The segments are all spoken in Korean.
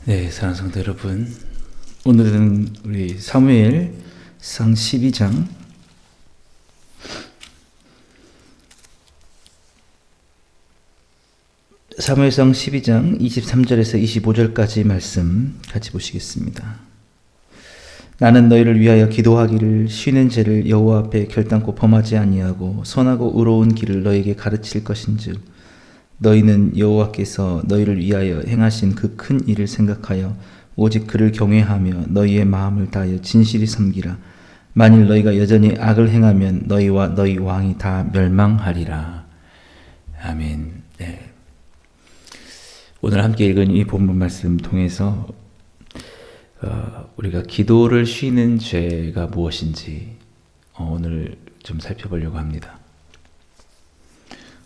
네, 사랑하는 성도 여러분, 오늘은 우리 사무엘상 12장 사무엘상 12장 23절에서 25절까지 말씀 같이 보시겠습니다. 나는 너희를 위하여 기도하기를 쉬는 죄를 여호와 앞에 결단코 범하지 아니하고 선하고 의로운 길을 너희에게 가르칠 것인즉 너희는 여호와께서 너희를 위하여 행하신 그 큰 일을 생각하여 오직 그를 경외하며 너희의 마음을 다하여 진실히 섬기라. 만일 너희가 여전히 악을 행하면 너희와 너희 왕이 다 멸망하리라. 아멘. 네. 오늘 함께 읽은 이 본문 말씀 통해서 우리가 기도를 쉬는 죄가 무엇인지 오늘 좀 살펴보려고 합니다.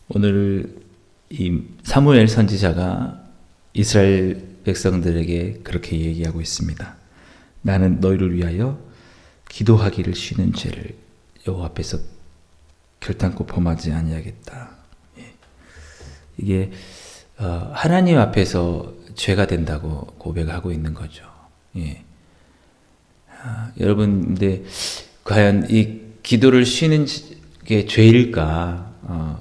오늘 이 사무엘 선지자가 이스라엘 백성들에게 그렇게 얘기하고 있습니다. 나는 너희를 위하여 기도하기를 쉬는 죄를 여호와 앞에서 결단코 범하지 아니하겠다. 이게 하나님 앞에서 죄가 된다고 고백하고 있는 거죠. 여러분, 근데 과연 이 기도를 쉬는 게 죄일까?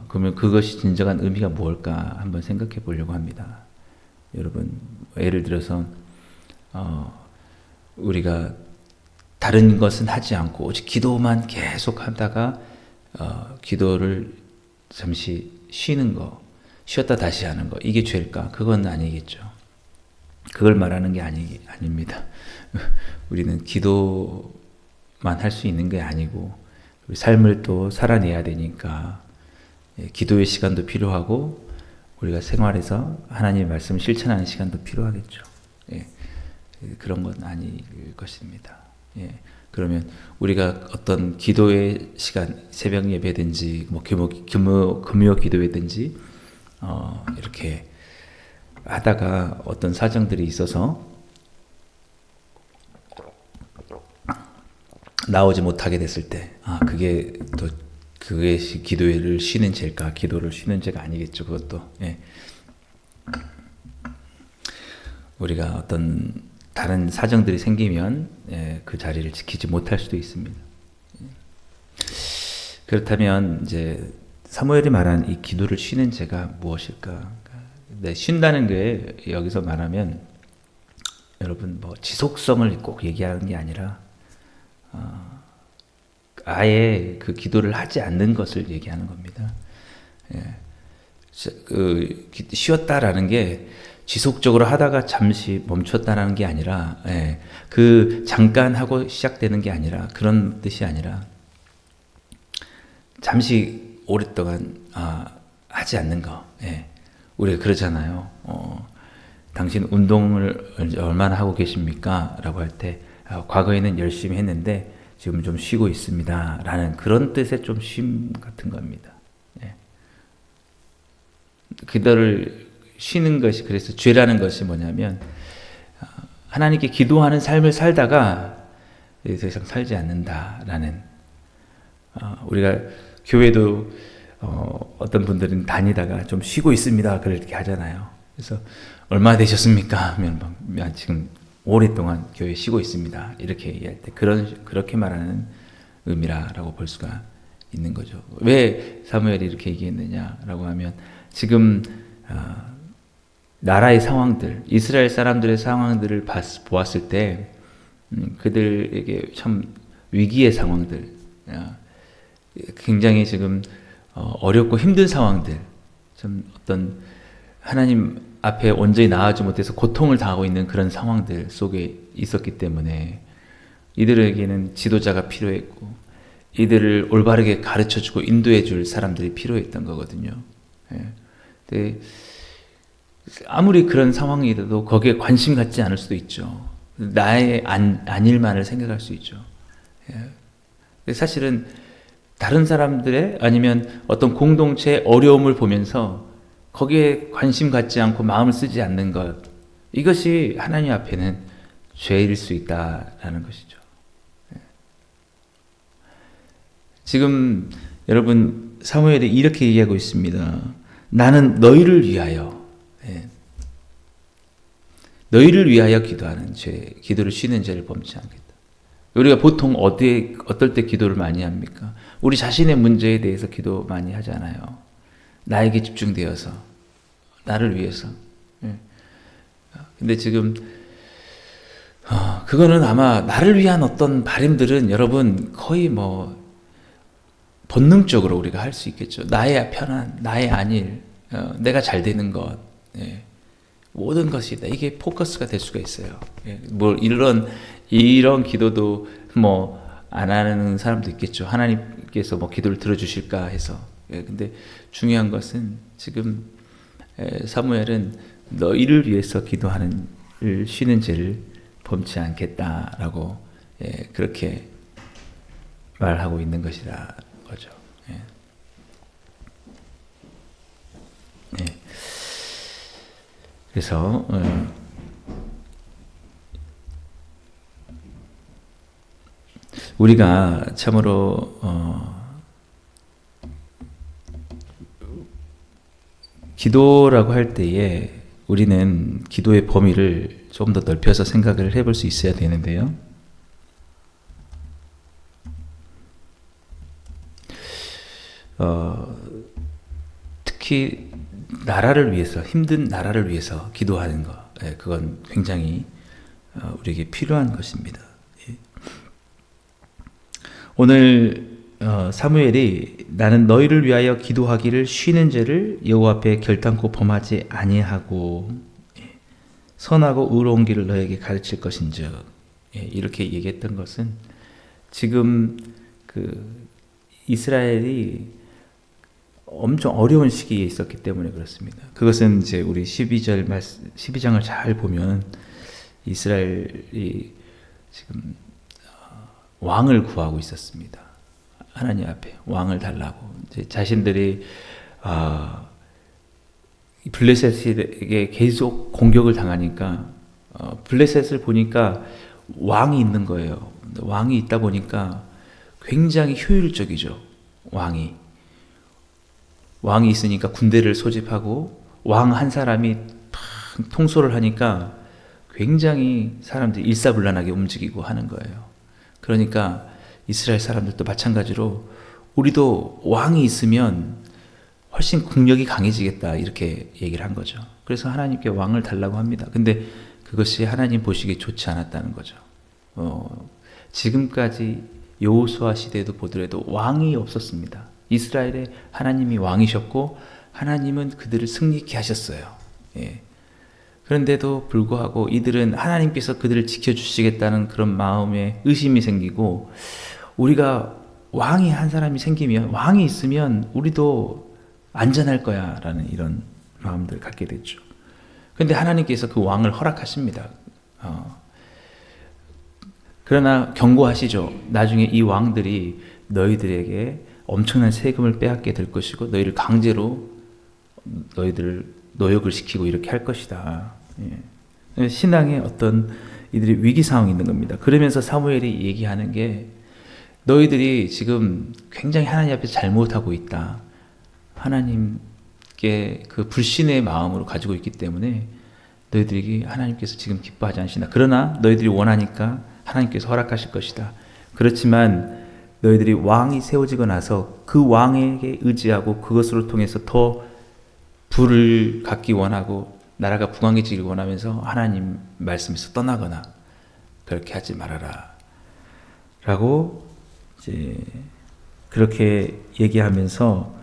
그러면 그것이 진정한 의미가 뭘까 한번 생각해 보려고 합니다. 여러분, 예를 들어서 우리가 다른 것은 하지 않고 오직 기도만 계속 하다가 기도를 잠시 쉬는 거, 쉬었다 다시 하는 거, 이게 죄일까? 그건 아니겠죠. 그걸 말하는 게 아닙니다. 우리는 기도만 할 수 있는 게 아니고 우리 삶을 또 살아내야 되니까 기도의 시간도 필요하고 우리가 생활에서 하나님의 말씀을 실천하는 시간도 필요하겠죠. 그런 건 아닐 것입니다. 그러면 우리가 어떤 기도의 시간, 새벽 예배든지 뭐 금요 기도회든지 이렇게 하다가 어떤 사정들이 있어서 나오지 못하게 됐을 때, 그게 또 그것이 기도를 쉬는 죄일까? 기도를 쉬는 죄가 아니겠죠. 그것도 우리가 어떤 다른 사정들이 생기면 그 자리를 지키지 못할 수도 있습니다. 그렇다면 이제 사무엘이 말한 이 기도를 쉬는 죄가 무엇일까? 쉰다는 게 여기서 말하면 여러분 뭐 지속성을 꼭 얘기하는 게 아니라 아예 그 기도를 하지 않는 것을 얘기하는 겁니다. 쉬었다라는 게 지속적으로 하다가 잠시 멈췄다라는 게 아니라, 그 잠깐 하고 시작되는 게 아니라 그런 뜻이 아니라 잠시 오랫동안 하지 않는 거. 우리가 그러잖아요. 당신 운동을 얼마나 하고 계십니까? 라고 할 때 과거에는 열심히 했는데 지금 좀 쉬고 있습니다. 라는 그런 뜻의 좀 쉼 같은 겁니다. 기도를 쉬는 것이, 그래서 죄라는 것이 뭐냐면 하나님께 기도하는 삶을 살다가 더 이상 살지 않는다라는, 우리가 교회도 어떤 분들은 다니다가 좀 쉬고 있습니다. 그렇게 하잖아요. 그래서 얼마 되셨습니까? 하면 지금 오랫동안 교회 쉬고 있습니다. 이렇게 얘기할 때 그렇게 말하는 의미라고 볼 수가 있는 거죠. 왜 사무엘이 이렇게 얘기했느냐라고 하면 지금 나라의 상황들, 이스라엘 사람들의 상황들을 보았을 때 그들에게 참 위기의 상황들, 굉장히 지금 어렵고 힘든 상황들, 좀 어떤 하나님 앞에 온전히 나아가지 못해서 고통을 당하고 있는 그런 상황들 속에 있었기 때문에 이들에게는 지도자가 필요했고 이들을 올바르게 가르쳐주고 인도해줄 사람들이 필요했던 거거든요. 근데 아무리 그런 상황이라도 거기에 관심 갖지 않을 수도 있죠. 나의 안일만을 생각할 수 있죠. 사실은 다른 사람들의 아니면 어떤 공동체의 어려움을 보면서 거기에 관심 갖지 않고 마음을 쓰지 않는 것, 이것이 하나님 앞에는 죄일 수 있다라는 것이죠. 지금 여러분 사무엘이 이렇게 얘기하고 있습니다. 나는 너희를 위하여 너희를 위하여 기도하는 죄, 기도를 쉬는 죄를 범치 않겠다. 우리가 보통 어떨 때 기도를 많이 합니까? 우리 자신의 문제에 대해서 기도 많이 하잖아요. 나에게 집중되어서, 나를 위해서. 근데 지금 그거는 아마 나를 위한 어떤 바람들은 여러분 거의 본능적으로 우리가 할 수 있겠죠. 나의 편안, 나의 안일, 내가 잘 되는 것, 모든 것이다. 이게 포커스가 될 수가 있어요. 이런 기도도 안 하는 사람도 있겠죠. 하나님께서 기도를 들어주실까 해서. 근데 중요한 것은 지금 사무엘은 너희를 위해서 기도하는 쉬는 죄를 범치 않겠다라고 그렇게 말하고 있는 것이라 거죠. 그래서 우리가 참으로 기도라고 할 때에 우리는 기도의 범위를 좀 더 넓혀서 생각을 해볼 수 있어야 되는데요. 특히 나라를 위해서, 힘든 나라를 위해서 기도하는 것, 그건 굉장히 우리에게 필요한 것입니다. 오늘 사무엘이 나는 너희를 위하여 기도하기를 쉬는 죄를 여호와 앞에 결단코 범하지 아니하고 선하고 의로운 길을 너에게 가르칠 것인즉, 이렇게 얘기했던 것은 지금 이스라엘이 엄청 어려운 시기에 있었기 때문에 그렇습니다. 그것은 이제 우리 12장을 잘 보면 이스라엘이 지금 왕을 구하고 있었습니다. 하나님 앞에 왕을 달라고. 이제 자신들이 블레셋에게 계속 공격을 당하니까 블레셋을 보니까 왕이 있는 거예요. 왕이 있다 보니까 굉장히 효율적이죠. 왕이 있으니까 군대를 소집하고 왕 한 사람이 통솔을 하니까 굉장히 사람들이 일사불란하게 움직이고 하는 거예요. 그러니까 이스라엘 사람들도 마찬가지로 우리도 왕이 있으면 훨씬 국력이 강해지겠다 이렇게 얘기를 한 거죠. 그래서 하나님께 왕을 달라고 합니다. 근데 그것이 하나님 보시기에 좋지 않았다는 거죠. 지금까지 여호수아 시대도 보더라도 왕이 없었습니다. 이스라엘에 하나님이 왕이셨고 하나님은 그들을 승리케 하셨어요. 그런데도 불구하고 이들은 하나님께서 그들을 지켜주시겠다는 그런 마음에 의심이 생기고, 우리가 왕이 한 사람이 생기면, 왕이 있으면 우리도 안전할 거야 라는 이런 마음들을 갖게 됐죠. 그런데 하나님께서 그 왕을 허락하십니다. 그러나 경고하시죠. 나중에 이 왕들이 너희들에게 엄청난 세금을 빼앗게 될 것이고 너희를 강제로 너희들을 노역을 시키고 이렇게 할 것이다. 신앙에 어떤 이들이 위기 상황이 있는 겁니다. 그러면서 사무엘이 얘기하는 게 너희들이 지금 굉장히 하나님 앞에서 잘못하고 있다. 하나님께 그 불신의 마음으로 가지고 있기 때문에 너희들이 하나님께서 지금 기뻐하지 않으시나. 그러나 너희들이 원하니까 하나님께서 허락하실 것이다. 그렇지만 너희들이 왕이 세워지고 나서 그 왕에게 의지하고 그것으로 통해서 더 부를 갖기 원하고 나라가 부강해지길 원하면서 하나님 말씀에서 떠나거나 그렇게 하지 말아라 라고 이제 그렇게 얘기하면서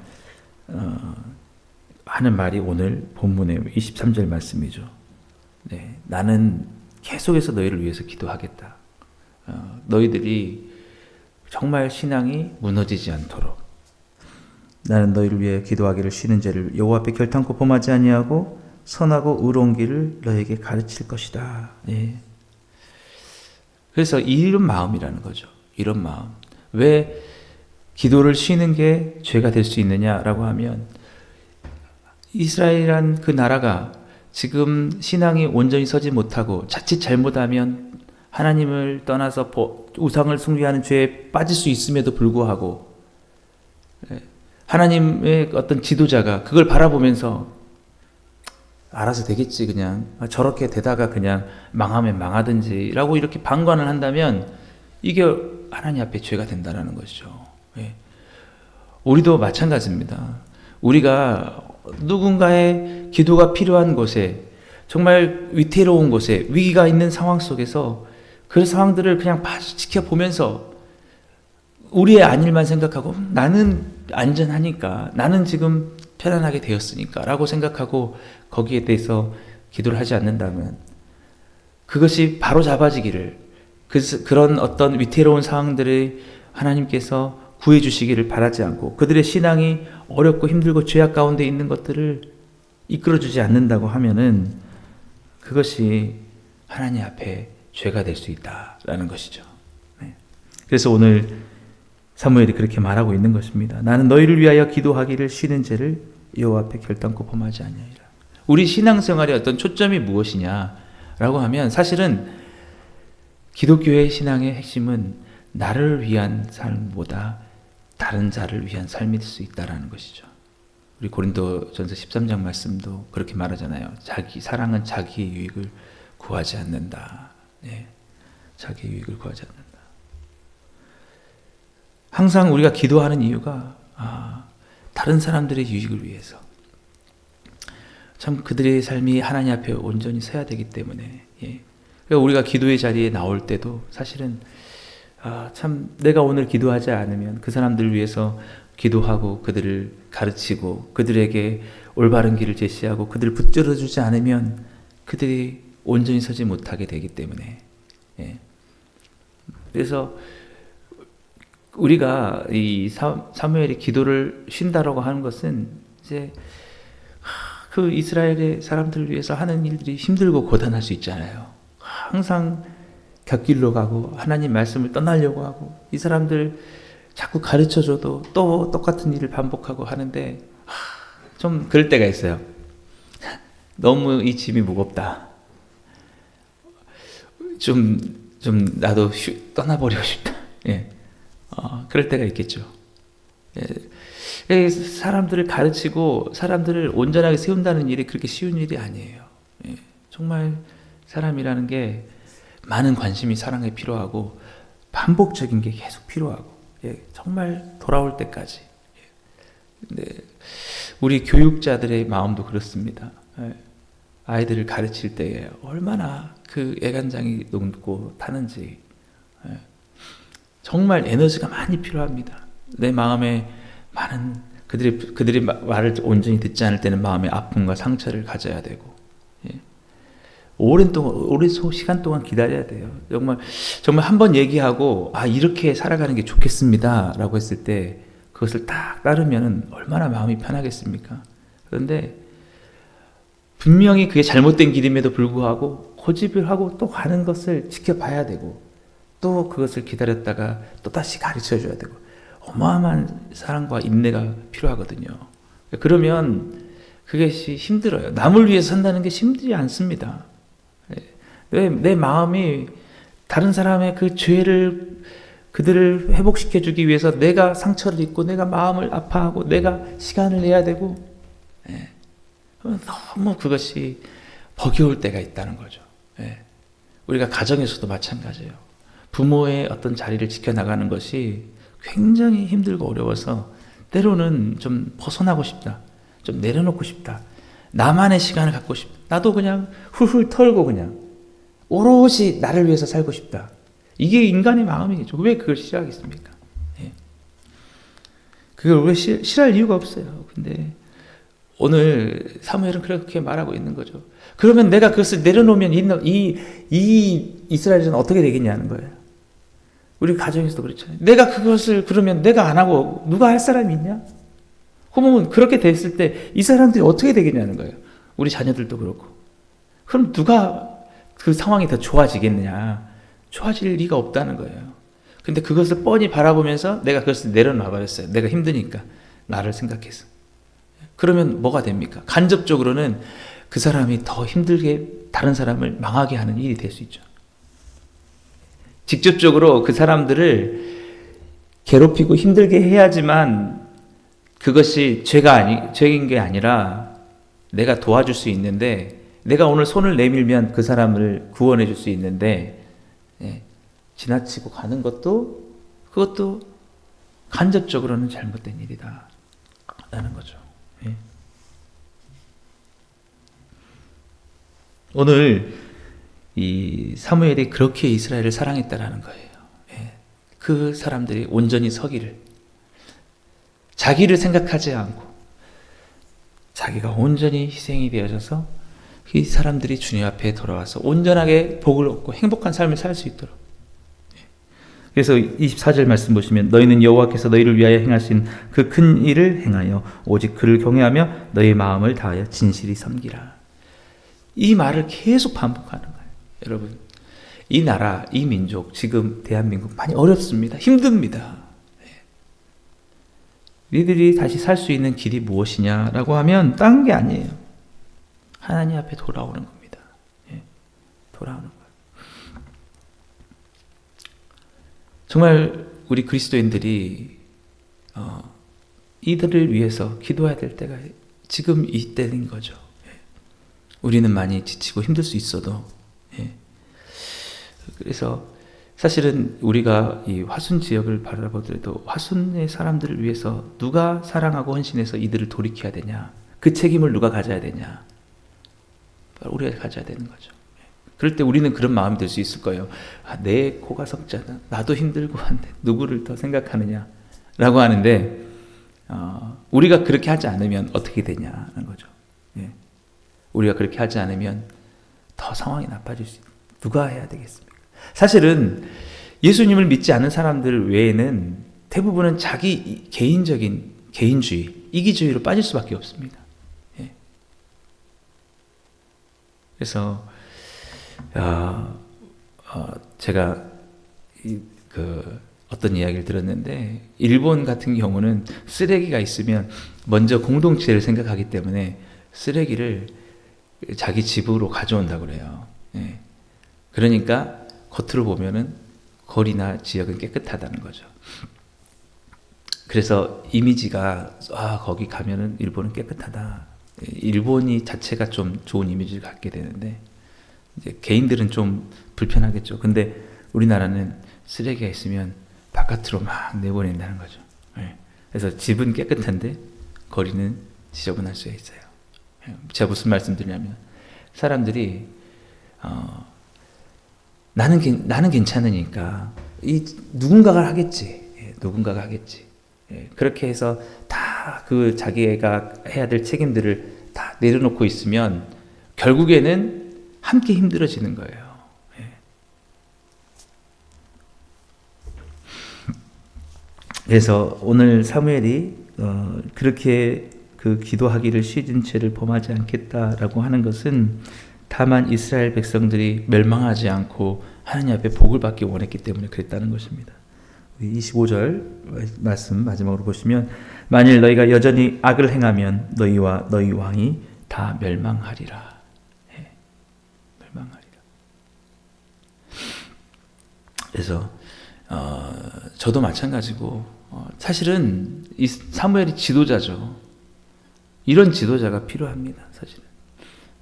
하는 말이 오늘 본문의 23절 말씀이죠. 나는 계속해서 너희를 위해서 기도하겠다. 너희들이 정말 신앙이 무너지지 않도록 나는 너희를 위해 기도하기를 쉬는 죄를 여호와 앞에 결탄코 범하지 아니하고 선하고 의로운 길을 너에게 가르칠 것이다. 그래서 이런 마음이라는 거죠. 이런 마음. 왜 기도를 쉬는 게 죄가 될 수 있느냐라고 하면 이스라엘이란 그 나라가 지금 신앙이 온전히 서지 못하고 자칫 잘못하면 하나님을 떠나서 우상을 숭배하는 죄에 빠질 수 있음에도 불구하고 하나님의 어떤 지도자가 그걸 바라보면서 알아서 되겠지 그냥 저렇게 되다가 그냥 망하면 망하든지 라고 이렇게 방관을 한다면 이게 하나님 앞에 죄가 된다는 것이죠. 예. 우리도 마찬가지입니다. 우리가 누군가의 기도가 필요한 곳에 정말 위태로운 곳에 위기가 있는 상황 속에서 그 상황들을 그냥 지켜보면서 우리의 안일만 생각하고 나는 안전하니까 나는 지금 편안하게 되었으니까 라고 생각하고 거기에 대해서 기도를 하지 않는다면 그것이 바로 잡아지기를 그런 어떤 위태로운 상황들을 하나님께서 구해 주시기를 바라지 않고 그들의 신앙이 어렵고 힘들고 죄악 가운데 있는 것들을 이끌어 주지 않는다고 하면은 그것이 하나님 앞에 죄가 될 수 있다라는 것이죠. 네. 그래서 오늘 사무엘이 그렇게 말하고 있는 것입니다. 나는 너희를 위하여 기도하기를 쉬는 죄를 여호와 앞에 결단코 범하지 아니하리라. 우리 신앙생활의 어떤 초점이 무엇이냐라고 하면 사실은 기독교의 신앙의 핵심은 나를 위한 삶보다 다른 자를 위한 삶일 수 있다라는 것이죠. 우리 고린도전서 13장 말씀도 그렇게 말하잖아요. 사랑은 자기의 유익을 구하지 않는다. 네. 자기의 유익을 구하지 않는다. 항상 우리가 기도하는 이유가 다른 사람들의 유익을 위해서 참 그들의 삶이 하나님 앞에 온전히 서야 되기 때문에 그러니까 우리가 기도의 자리에 나올 때도 사실은 참 내가 오늘 기도하지 않으면 그 사람들을 위해서 기도하고 그들을 가르치고 그들에게 올바른 길을 제시하고 그들을 붙들어 주지 않으면 그들이 온전히 서지 못하게 되기 때문에 그래서 우리가 이 사무엘이 기도를 쉰다라고 하는 것은 이제 그 이스라엘의 사람들을 위해서 하는 일들이 힘들고 고단할 수 있잖아요. 항상 곁길로 가고 하나님 말씀을 떠나려고 하고 이 사람들 자꾸 가르쳐줘도 또 똑같은 일을 반복하고 하는데 좀 그럴 때가 있어요. 너무 이 짐이 무겁다. 좀 나도 떠나버리고 싶다. 그럴 때가 있겠죠. 사람들을 가르치고 사람들을 온전하게 세운다는 일이 그렇게 쉬운 일이 아니에요. 정말 사람이라는 게 많은 관심이 사랑에 필요하고 반복적인 게 계속 필요하고 정말 돌아올 때까지. 근데 우리 교육자들의 마음도 그렇습니다. 아이들을 가르칠 때에 얼마나 그 애간장이 녹고 타는지 정말 에너지가 많이 필요합니다. 내 마음에 많은 그들의 말을 온전히 듣지 않을 때는 마음의 아픔과 상처를 가져야 되고 오랜 시간 동안 기다려야 돼요. 정말 한 번 얘기하고 이렇게 살아가는 게 좋겠습니다라고 했을 때 그것을 딱 따르면 얼마나 마음이 편하겠습니까? 그런데 분명히 그게 잘못된 길임에도 불구하고 고집을 하고 또 가는 것을 지켜봐야 되고 또 그것을 기다렸다가 또 다시 가르쳐줘야 되고 어마어마한 사랑과 인내가 필요하거든요. 그러면 그것이 힘들어요. 남을 위해서 산다는 게 힘들지 않습니다. 내 마음이 다른 사람의 그 죄를 그들을 회복시켜주기 위해서 내가 상처를 입고 내가 마음을 아파하고 내가 시간을 내야 되고 너무 그것이 버거울 때가 있다는 거죠. 우리가 가정에서도 마찬가지예요. 부모의 어떤 자리를 지켜나가는 것이 굉장히 힘들고 어려워서 때로는 좀 벗어나고 싶다. 좀 내려놓고 싶다. 나만의 시간을 갖고 싶다. 나도 그냥 훌훌 털고 그냥 오롯이 나를 위해서 살고 싶다. 이게 인간의 마음이겠죠. 왜 그걸 싫어하겠습니까? 그걸 왜 싫어할 이유가 없어요. 근데 오늘 사무엘은 그렇게 말하고 있는 거죠. 그러면 내가 그것을 내려놓으면 이 이스라엘은 어떻게 되겠냐는 거예요. 우리 가정에서도 그렇잖아요. 내가 그것을 그러면 내가 안 하고 누가 할 사람이 있냐? 그러면 그렇게 됐을 때 이 사람들이 어떻게 되겠냐는 거예요. 우리 자녀들도 그렇고. 그럼 누가 그 상황이 더 좋아지겠느냐? 좋아질 리가 없다는 거예요. 근데 그것을 뻔히 바라보면서 내가 그것을 내려놔 버렸어요. 내가 힘드니까 나를 생각해서. 그러면 뭐가 됩니까? 간접적으로는 그 사람이 더 힘들게 다른 사람을 망하게 하는 일이 될 수 있죠. 직접적으로 그 사람들을 괴롭히고 힘들게 해야지만 그것이 죄인 게 아니라 내가 도와줄 수 있는데, 내가 오늘 손을 내밀면 그 사람을 구원해 줄 수 있는데, 예, 지나치고 가는 것도, 그것도 간접적으로는 잘못된 일이다 라는 거죠. 예. 오늘 이 사무엘이 그렇게 이스라엘을 사랑했다라는 거예요. 예. 그 사람들이 온전히 서기를, 자기를 생각하지 않고 자기가 온전히 희생이 되어져서 이 사람들이 주님 앞에 돌아와서 온전하게 복을 얻고 행복한 삶을 살 수 있도록. 그래서 24절 말씀 보시면 너희는 여호와께서 너희를 위하여 행하신 그 큰 일을 행하여 오직 그를 경외하며 너희 마음을 다하여 진실이 섬기라. 이 말을 계속 반복하는 거예요. 여러분, 이 나라, 이 민족, 지금 대한민국 많이 어렵습니다. 힘듭니다. 니들이 다시 살 수 있는 길이 무엇이냐라고 하면 딴 게 아니에요. 하나님 앞에 돌아오는 겁니다. 예, 돌아오는 거예요. 정말 우리 그리스도인들이 이들을 위해서 기도해야 될 때가 지금 이때인 거죠. 예. 우리는 많이 지치고 힘들 수 있어도, 예. 그래서 사실은 우리가 이 화순 지역을 바라보더라도 화순의 사람들을 위해서 누가 사랑하고 헌신해서 이들을 돌이켜야 되냐, 그 책임을 누가 가져야 되냐, 바로 우리가 가져야 되는 거죠. 그럴 때 우리는 그런 마음이 들 수 있을 거예요. 아, 내 코가 석자다, 나도 힘들고 한데 누구를 더 생각하느냐 라고 하는데, 우리가 그렇게 하지 않으면 어떻게 되냐는 거죠. 예. 우리가 그렇게 하지 않으면 더 상황이 나빠질 수 있어요. 누가 해야 되겠습니까? 사실은 예수님을 믿지 않은 사람들 외에는 대부분은 자기 개인적인 개인주의, 이기주의로 빠질 수밖에 없습니다. 예. 그래서 제가 어떤 이야기를 들었는데, 일본 같은 경우는 쓰레기가 있으면 먼저 공동체를 생각하기 때문에 쓰레기를 자기 집으로 가져온다고 그래요. 예. 그러니까 겉으로 보면은 거리나 지역은 깨끗하다는 거죠. 그래서 이미지가, 거기 가면은 일본은 깨끗하다. 일본이 자체가 좀 좋은 이미지를 갖게 되는데, 이제 개인들은 좀 불편하겠죠. 근데 우리나라는 쓰레기가 있으면 바깥으로 막 내보낸다는 거죠. 예. 그래서 집은 깨끗한데 거리는 지저분할 수 있어요. 예. 제가 무슨 말씀드리냐면, 사람들이 나는 괜찮으니까 누군가가 하겠지. 예, 누군가가 하겠지. 예, 그렇게 해서 다 그 자기가 해야 될 책임들을 다 내려놓고 있으면 결국에는 함께 힘들어지는 거예요. 예. 그래서 오늘 사무엘이 그렇게 그 기도하기를 쉬진 죄를 범하지 않겠다라고 하는 것은 다만 이스라엘 백성들이 멸망하지 않고 하나님 앞에 복을 받기 원했기 때문에 그랬다는 것입니다. 25절 말씀 마지막으로 보시면, 만일 너희가 여전히 악을 행하면 너희와 너희 왕이 다 멸망하리라. 예, 멸망하리라. 그래서 저도 마찬가지고, 사실은 이 사무엘이 지도자죠. 이런 지도자가 필요합니다. 사실은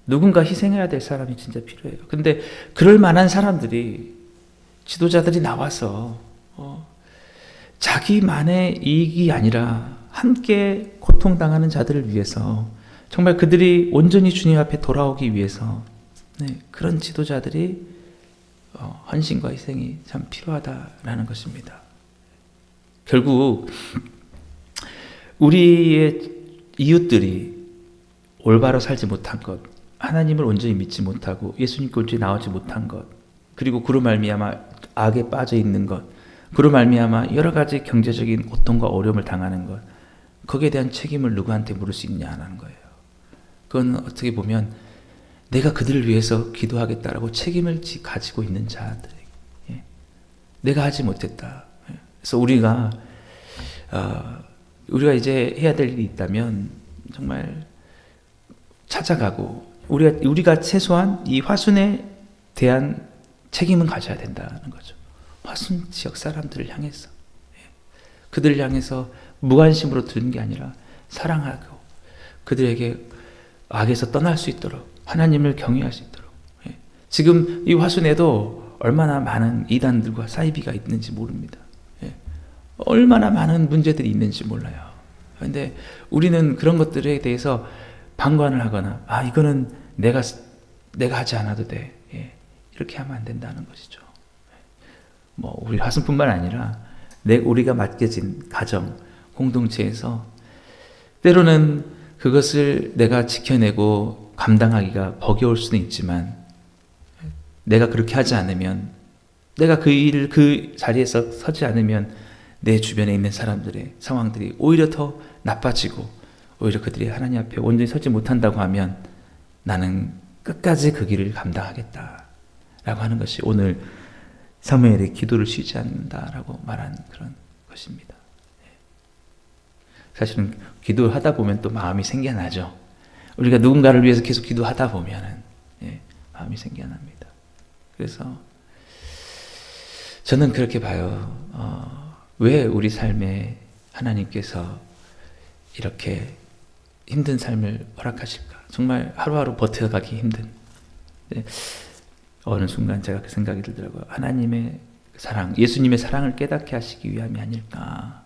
누군가 희생해야 될 사람이 진짜 필요해요. 근데 그럴 만한 사람들이, 지도자들이 나와서 자기만의 이익이 아니라 함께 고통당하는 자들을 위해서, 정말 그들이 온전히 주님 앞에 돌아오기 위해서, 그런 지도자들이 헌신과 희생이 참 필요하다라는 것입니다. 결국 우리의 이웃들이 올바로 살지 못한 것, 하나님을 온전히 믿지 못하고 예수님께 온전히 나오지 못한 것, 그리고 그로 말미암아 악에 빠져 있는 것, 그로 말미암아 여러 가지 경제적인 고통과 어려움을 당하는 것, 거기에 대한 책임을 누구한테 물을 수 있냐는 거예요. 그건 어떻게 보면 내가 그들을 위해서 기도하겠다라고 책임을 가지고 있는 자들에게, 내가 하지 못했다. 그래서 우리가 이제 해야 될 일이 있다면 정말 찾아가고, 우리가 최소한 이 화순에 대한 책임은 가져야 된다는 거죠. 화순 지역 사람들을 향해서, 그들을 향해서 무관심으로 두는 게 아니라 사랑하고, 그들에게 악에서 떠날 수 있도록, 하나님을 경외할 수 있도록. 지금 이 화순에도 얼마나 많은 이단들과 사이비가 있는지 모릅니다. 얼마나 많은 문제들이 있는지 몰라요. 그런데 우리는 그런 것들에 대해서 방관을 하거나, 이거는 내가 하지 않아도 돼, 이렇게 하면 안 된다는 것이죠. 우리 화순뿐만 아니라 우리가 맡겨진 가정, 공동체에서 때로는 그것을 내가 지켜내고 감당하기가 버거울 수는 있지만, 내가 그렇게 하지 않으면, 내가 그 자리에서 서지 않으면 내 주변에 있는 사람들의 상황들이 오히려 더 나빠지고, 오히려 그들이 하나님 앞에 온전히 서지 못한다고 하면 나는 끝까지 그 길을 감당하겠다 라고 하는 것이 오늘 사무엘의 기도를 쉬지 않는다라고 말한 그런 것입니다. 사실은 기도하다 보면 또 마음이 생겨나죠. 우리가 누군가를 위해서 계속 기도하다 보면은 마음이 생겨납니다. 그래서 저는 그렇게 봐요. 왜 우리 삶에 하나님께서 이렇게 힘든 삶을 허락하실까? 정말 하루하루 버텨가기 힘든. 어느 순간 제가 그 생각이 들더라고요. 하나님의 사랑, 예수님의 사랑을 깨닫게 하시기 위함이 아닐까.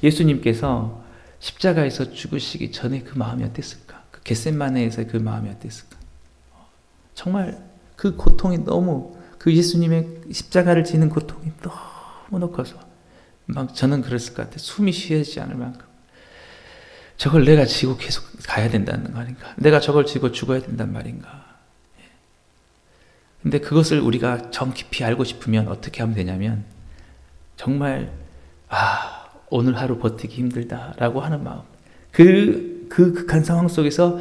예수님께서 십자가에서 죽으시기 전에 그 마음이 어땠을까? 그 겟세마네에서 그 마음이 어땠을까? 정말 그 고통이 너무, 그 예수님의 십자가를 지는 고통이 너무 커서 막 저는 그랬을 것 같아요. 숨이 쉬어지지 않을 만큼. 저걸 내가 지고 계속 가야 된다는 거 아닌가? 내가 저걸 지고 죽어야 된단 말인가? 근데 그것을 우리가 정 깊이 알고 싶으면 어떻게 하면 되냐면, 정말 오늘 하루 버티기 힘들다라고 하는 마음, 그 극한 상황 속에서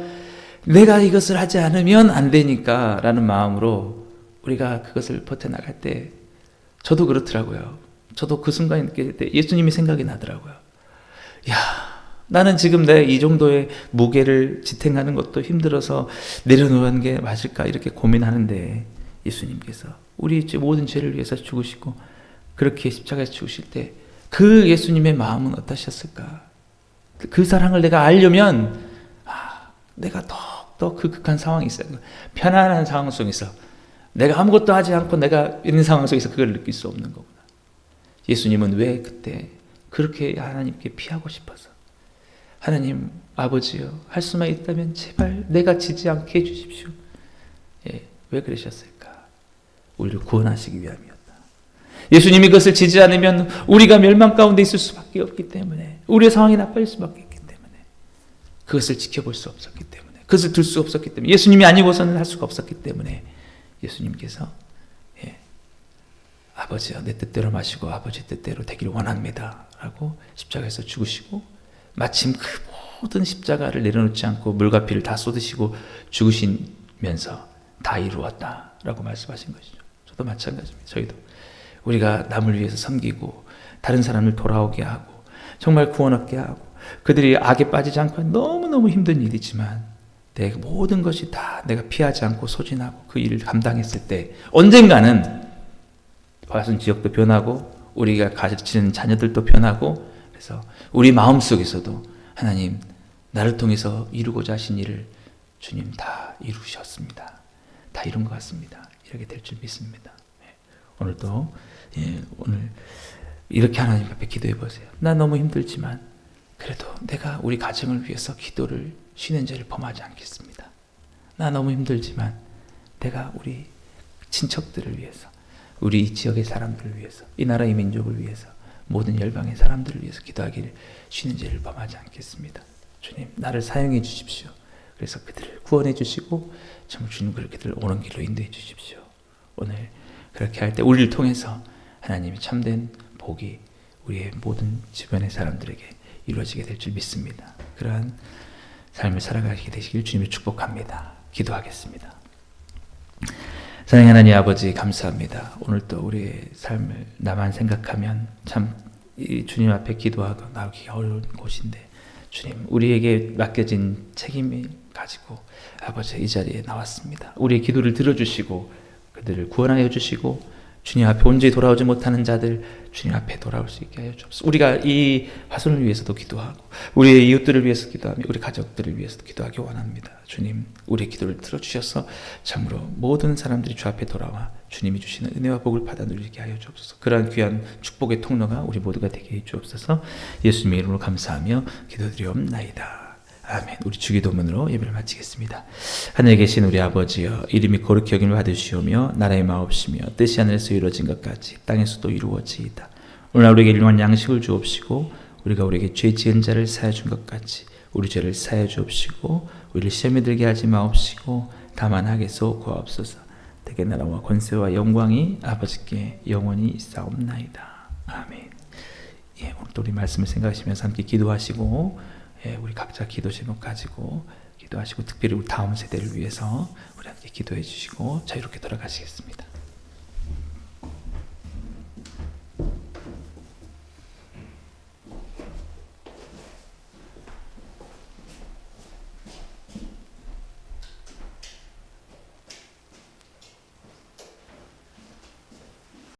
내가 이것을 하지 않으면 안 되니까 라는 마음으로 우리가 그것을 버텨나갈 때, 저도 그렇더라고요. 저도 그 순간에 느낄 때 예수님이 생각이 나더라고요. 나는 지금 내 이 정도의 무게를 지탱하는 것도 힘들어서 내려놓는 게 맞을까 이렇게 고민하는데, 예수님께서 우리 모든 죄를 위해서 죽으시고 그렇게 십자가에서 죽으실 때 그 예수님의 마음은 어떠셨을까? 그 사랑을 내가 알려면 내가 더욱더 그 극한 상황이 있어요. 편안한 상황 속에서 내가 아무것도 하지 않고 내가 있는 상황 속에서 그걸 느낄 수 없는 거구나. 예수님은 왜 그때 그렇게 하나님께 피하고 싶어서, 하나님 아버지요, 할 수만 있다면 제발 내가 지지 않게 해주십시오. 왜 그러셨을까? 우리를 구원하시기 위함이었다. 예수님이 그것을 지지 않으면 우리가 멸망 가운데 있을 수밖에 없기 때문에, 우리의 상황이 나빠질 수밖에 없기 때문에, 그것을 지켜볼 수 없었기 때문에, 그것을 들 수 없었기 때문에, 예수님이 아니고서는 할 수가 없었기 때문에 예수님께서 아버지여, 내 뜻대로 마시고 아버지 뜻대로 되기를 원합니다 라고 십자가에서 죽으시고, 마침 그 모든 십자가를 내려놓지 않고 물과 피를 다 쏟으시고 죽으시면서 다 이루었다라고 말씀하신 것이죠. 저도 마찬가지입니다. 저희도 우리가 남을 위해서 섬기고 다른 사람을 돌아오게 하고 정말 구원 얻게 하고, 그들이 악에 빠지지 않고 너무너무 힘든 일이지만 내 모든 것이 다 내가 피하지 않고 소진하고 그 일을 감당했을 때 언젠가는 화순 지역도 변하고 우리가 가르치는 자녀들도 변하고, 그래서 우리 마음속에서도 하나님 나를 통해서 이루고자 하신 일을 주님 다 이루셨습니다. 다 이룬 것 같습니다. 이렇게 될 줄 믿습니다. 오늘도 오늘 이렇게 하나님 앞에 기도해 보세요. 나 너무 힘들지만 그래도 내가 우리 가정을 위해서 기도를 쉬는 죄를 범하지 않겠습니다. 나 너무 힘들지만 내가 우리 친척들을 위해서, 우리 이 지역의 사람들을 위해서, 이 나라의 민족을 위해서, 모든 열방의 사람들을 위해서 기도하기를 쉬는 죄를 범하지 않겠습니다. 주님 나를 사용해 주십시오. 그래서 그들을 구원해 주시고 정말 주님 그들을 오는 길로 인도해 주십시오. 오늘 그렇게 할 때 우리를 통해서 하나님의 참된 복이 우리의 모든 주변의 사람들에게 이루어지게 될 줄 믿습니다. 그러한 삶을 살아가게 되시길 주님을 축복합니다. 기도하겠습니다. 사랑하는 하나님 아버지 감사합니다. 오늘 또 우리의 삶을 나만 생각하면 참 이 주님 앞에 기도하고 나오기 어려운 곳인데, 주님 우리에게 맡겨진 책임을 가지고 아버지 이 자리에 나왔습니다. 우리의 기도를 들어주시고 그들을 구원하여 주시고 주님 앞에 온전히 돌아오지 못하는 자들 주님 앞에 돌아올 수 있게 하여 주옵소서. 우리가 이 화손을 위해서도 기도하고 우리의 이웃들을 위해서 기도하며 우리 가족들을 위해서도 기도하기 원합니다. 주님 우리의 기도를 들어주셔서 참으로 모든 사람들이 주 앞에 돌아와 주님이 주시는 은혜와 복을 받아 누리게 하여 주옵소서. 그러한 귀한 축복의 통로가 우리 모두가 되게 해 주옵소서. 예수님의 이름으로 감사하며 기도드리옵나이다. 아멘. 우리 주기도문으로 예배를 마치겠습니다. 하늘에 계신 우리 아버지여, 이름이 거룩히 여김을 받으시오며 나라의 마옵시며 뜻이 하늘에서 이루어진 것 같이 땅에서도 이루어지이다. 오늘 우리에게 일용할 양식을 주옵시고 우리가 우리에게 죄 지은 자를 사하여 준 것 같이 우리 죄를 사하여 주옵시고 우리를 시험에 들게 하지 마옵시고 다만 악에서 구하옵소서. 대개 나라와 권세와 영광이 아버지께 영원히 있사옵나이다. 아멘. 예, 오늘 또 우리 말씀을 생각하시면서 함께 기도하시고 우리 각자 기도 제목 가지고 기도하시고 특별히 우리 다음 세대를 위해서 우리 함께 기도해 주시고 자유롭게 돌아가시겠습니다.